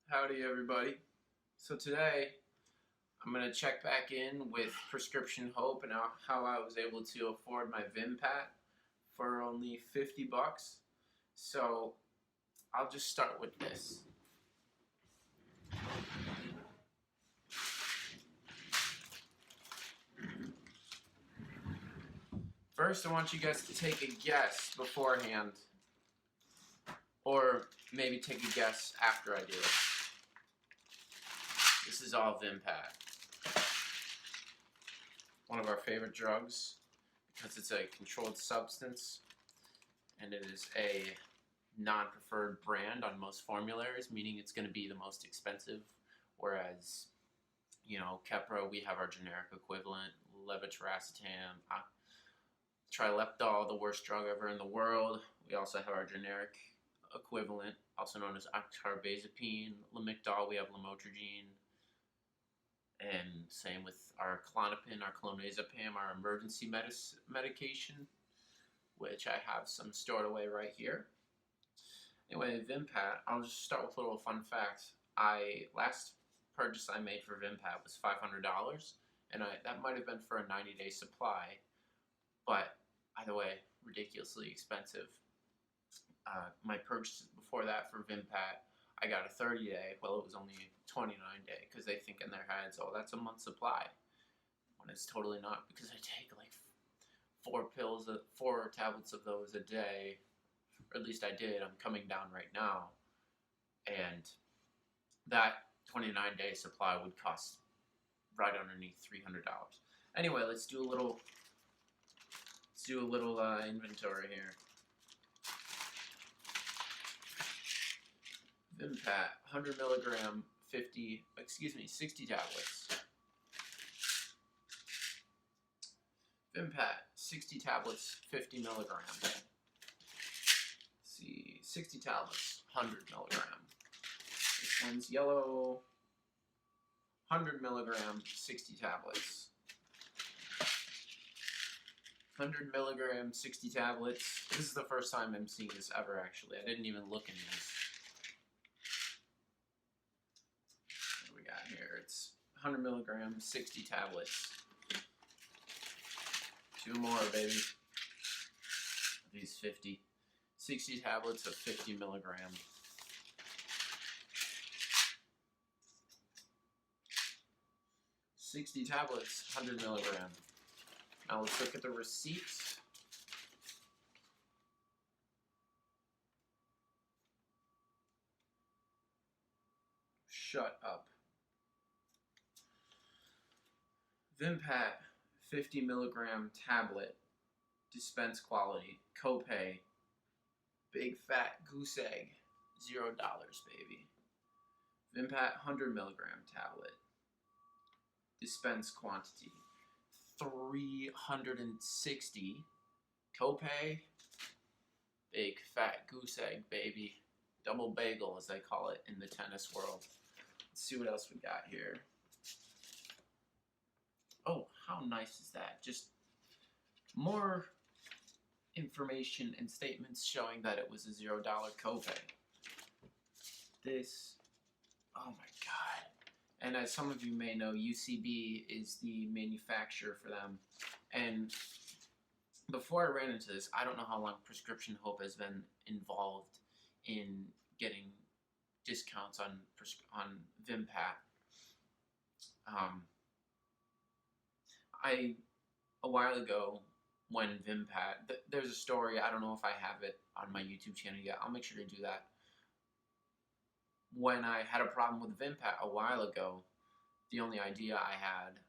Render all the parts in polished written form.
Howdy everybody. So today I'm going to check back in with Prescription Hope and how I was able to afford my Vimpat for only 50 bucks. So I'll just start with this. First I want you guys to take a guess beforehand, or maybe take a guess after I do it. This is all Vimpat. One of our favorite drugs because it's a controlled substance and it is a non-preferred brand on most formularies, meaning it's going to be the most expensive, whereas, Keppra, we have our generic equivalent, levetiracetam, trileptal, the worst drug ever in the world. We also have our generic equivalent, also known as octarbazepine, lamictal, we have lamotrigine, and same with our Klonopin, our clonazepam, our emergency medication, which I have some stored away right here. Anyway, Vimpat, I'll just start with a little fun fact. Last purchase I made for Vimpat was $500, and that might have been for a 90-day supply, but either way, ridiculously expensive. My purchase before that for Vimpat, I got a 30-day, well, it was only 29-day, because they think in their heads, oh, that's a month supply, when it's totally not, because I take like 4 tablets of those a day, or at least I did. I'm coming down right now, and that 29-day supply would cost right underneath $300. Anyway, let's do a little inventory here. Vimpat, 100 milligram, 60 tablets. Vimpat, 60 tablets, 50 milligrams. Let's see, 60 tablets, 100 milligram. This one's yellow, 100 milligram, 60 tablets. 100 milligram, 60 tablets. This is the first time I'm seeing this ever, actually. I didn't even look in these. What do we got here? It's 100 milligrams, 60 tablets. 2 more, baby. These 50. 60 tablets of 50 milligrams. $60 tablets, 100 milligram. Now let's look at the receipt. Shut up. Vimpat, 50 milligram tablet, dispense quality, copay, big fat goose egg, $0, baby. Vimpat, 100 milligram tablet, dispense quantity, 360, copay, big fat goose egg, baby. Double bagel, as they call it in the tennis world. Let's see what else we got here. Oh, how nice is that? Just more information and statements showing that it was a $0 copay. This, oh my god. And as some of you may know, UCB is the manufacturer for them. And before I ran into this, I don't know how long Prescription Hope has been involved in getting discounts on Vimpat. A while ago, when Vimpat, there's a story, I don't know if I have it on my YouTube channel yet, I'll make sure to do that. When I had a problem with Vimpat a while ago, the only idea I had,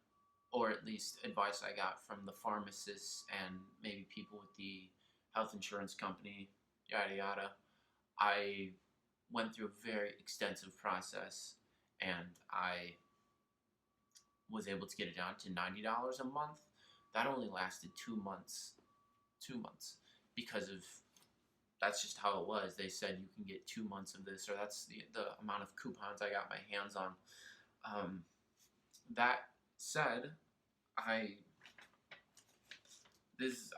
or at least advice I got from the pharmacists and maybe people with the health insurance company, yada yada, I went through a very extensive process and I was able to get it down to $90 a month. That only lasted 2 months. 2 months. Because of, that's just how it was. They said you can get 2 months of this, or that's the amount of coupons I got my hands on. That said, this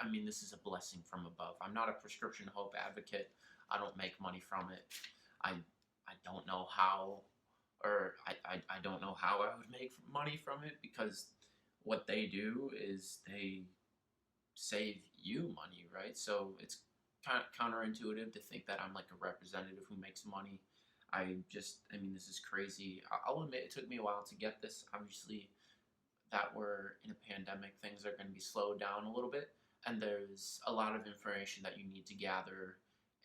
is a blessing from above. I'm not a Prescription Hope advocate. I don't make money from it. I don't know how or I don't know how I would make money from it, because what they do is they save you money, right? So it's kind of counterintuitive to think that I'm like a representative who makes money. I mean, this is crazy. I'll admit it took me a while to get this. Obviously, that we're in a pandemic, things are going to be slowed down a little bit, and there's a lot of information that you need to gather,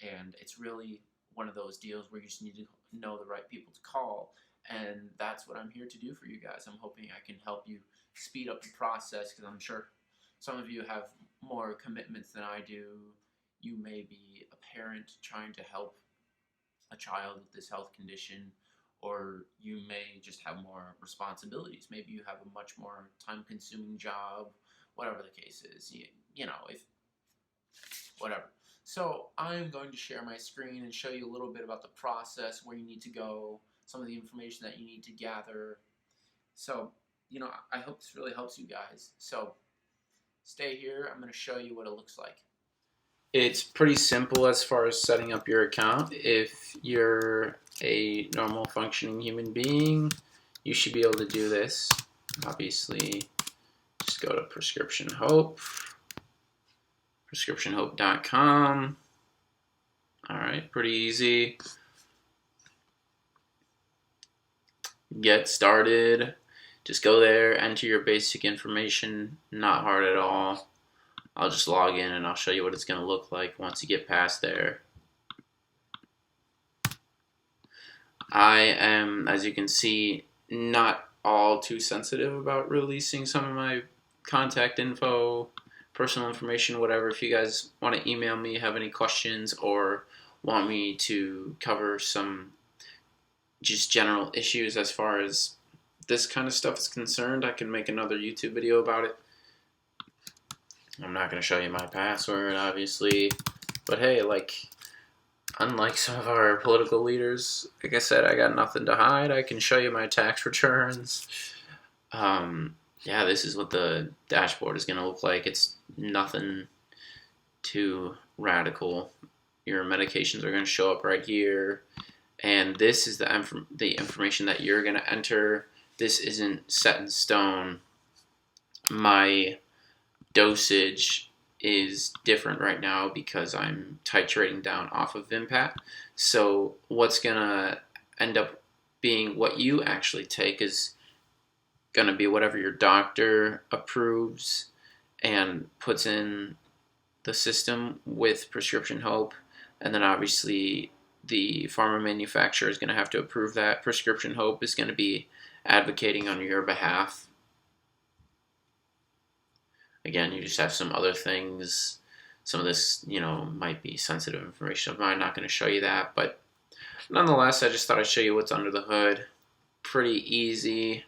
and it's really one of those deals where you just need to know the right people to call, and that's what I'm here to do for you guys. I'm hoping I can help you speed up the process, because I'm sure some of you have more commitments than I do. You may be a parent trying to help a child with this health condition, or you may just have more responsibilities. Maybe you have a much more time consuming job, whatever the case is. You know, if whatever. So I'm going to share my screen and show you a little bit about the process, where you need to go, some of the information that you need to gather. So, I hope this really helps you guys. So stay here. I'm going to show you what it looks like. It's pretty simple as far as setting up your account. If you're a normal functioning human being, you should be able to do this. Obviously, just go to Prescription Hope, prescriptionhope.com. All right, pretty easy. Get started. Just go there, enter your basic information, not hard at all. I'll just log in and I'll show you what it's going to look like once you get past there. I am, as you can see, not all too sensitive about releasing some of my contact info, personal information, whatever. If you guys want to email me, have any questions, or want me to cover some just general issues as far as this kind of stuff is concerned, I can make another YouTube video about it. I'm not going to show you my password, obviously, but hey, unlike some of our political leaders, like I said, I got nothing to hide. I can show you my tax returns. Yeah, this is what the dashboard is going to look like. It's nothing too radical. Your medications are going to show up right here, and this is the information that you're going to enter. This isn't set in stone. My dosage is different right now because I'm titrating down off of Vimpat. So what's going to end up being what you actually take is going to be whatever your doctor approves and puts in the system with Prescription Hope. And then obviously the pharma manufacturer is going to have to approve that. Prescription Hope is going to be advocating on your behalf. Again, you just have some other things. Some of this, might be sensitive information of mine. I'm not going to show you that, but nonetheless, I just thought I'd show you what's under the hood. Pretty easy.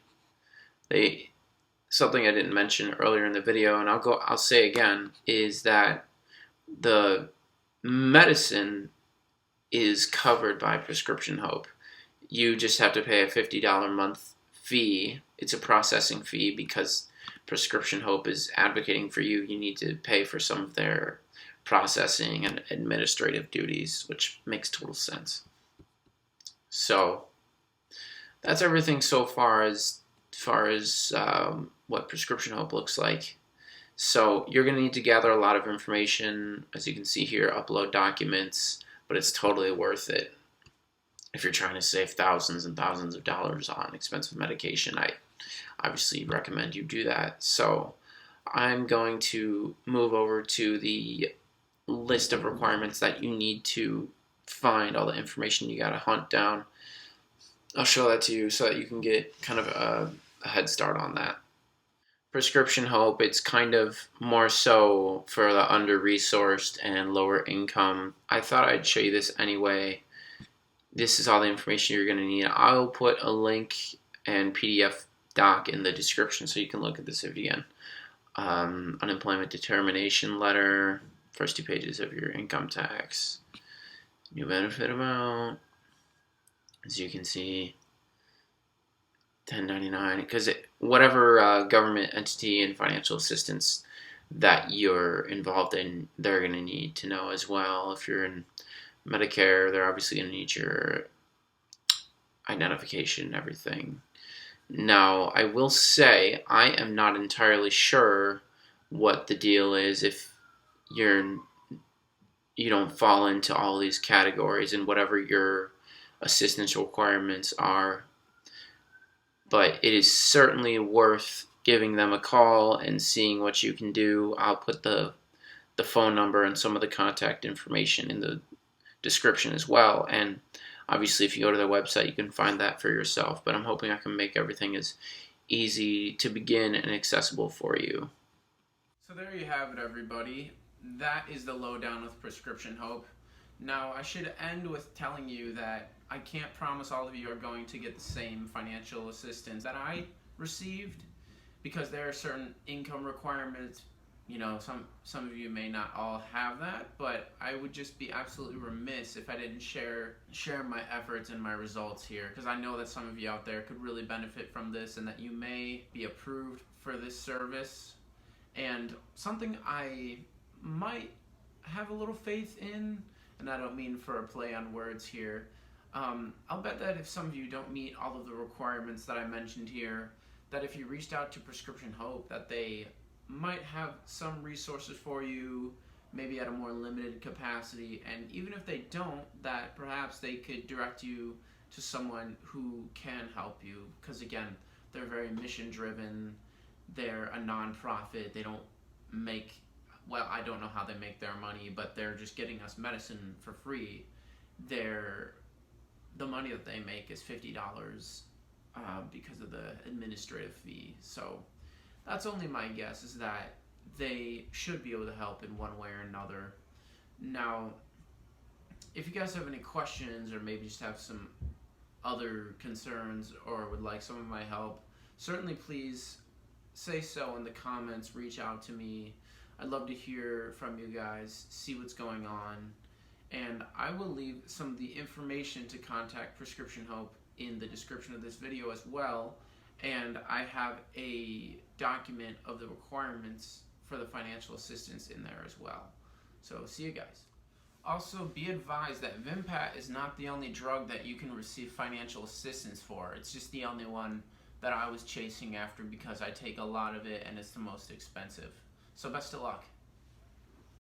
Something I didn't mention earlier in the video, and I'll say again, is that the medicine is covered by Prescription Hope. You just have to pay a $50 a month fee. It's a processing fee because Prescription Hope is advocating for you. You need to pay for some of their processing and administrative duties, which makes total sense. So that's everything so far as what Prescription Hope looks like. So you're going to need to gather a lot of information, as you can see here, upload documents, but it's totally worth it. If you're trying to save thousands and thousands of dollars on expensive medication, I obviously recommend you do that. So I'm going to move over to the list of requirements that you need to find all the information you got to hunt down. I'll show that to you so that you can get kind of a head start on that. Prescription Hope, it's kind of more so for the under-resourced and lower income. I thought I'd show you this anyway. This is all the information you're going to need. I'll put a link and PDF doc in the description so you can look at this again. Unemployment determination letter, first 2 pages of your income tax, new benefit amount, as you can see, 1099, because whatever government entity and financial assistance that you're involved in, they're going to need to know as well. If you're in Medicare, they're obviously going to need your identification and everything. Now, I will say I am not entirely sure what the deal is if you don't fall into all these categories and whatever your assistance requirements are. But it is certainly worth giving them a call and seeing what you can do. I'll put the phone number and some of the contact information in the description as well. And obviously, if you go to their website, you can find that for yourself. But I'm hoping I can make everything as easy to begin and accessible for you. So there you have it, everybody. That is the lowdown with Prescription Hope. Now, I should end with telling you that I can't promise all of you are going to get the same financial assistance that I received, because there are certain income requirements. You know, some of you may not all have that, but I would just be absolutely remiss if I didn't share my efforts and my results here, because I know that some of you out there could really benefit from this and that you may be approved for this service. And something I might have a little faith in, and I don't mean for a play on words here, I'll bet that if some of you don't meet all of the requirements that I mentioned here, that if you reached out to Prescription Hope, that they might have some resources for you, maybe at a more limited capacity, and even if they don't, that perhaps they could direct you to someone who can help you, because again, they're very mission driven, they're a non-profit, they don't make, well, I don't know how they make their money, but they're just getting us medicine for free. The money that they make is $50 because of the administrative fee. So that's only my guess, is that they should be able to help in one way or another. Now, if you guys have any questions, or maybe just have some other concerns, or would like some of my help, certainly please say so in the comments, reach out to me. I'd love to hear from you guys, see what's going on, and I will leave some of the information to contact Prescription Hope in the description of this video as well, and I have a document of the requirements for the financial assistance in there as well. So see you guys. Also, be advised that Vimpat is not the only drug that you can receive financial assistance for. It's just the only one that I was chasing after because I take a lot of it and it's the most expensive. So best of luck.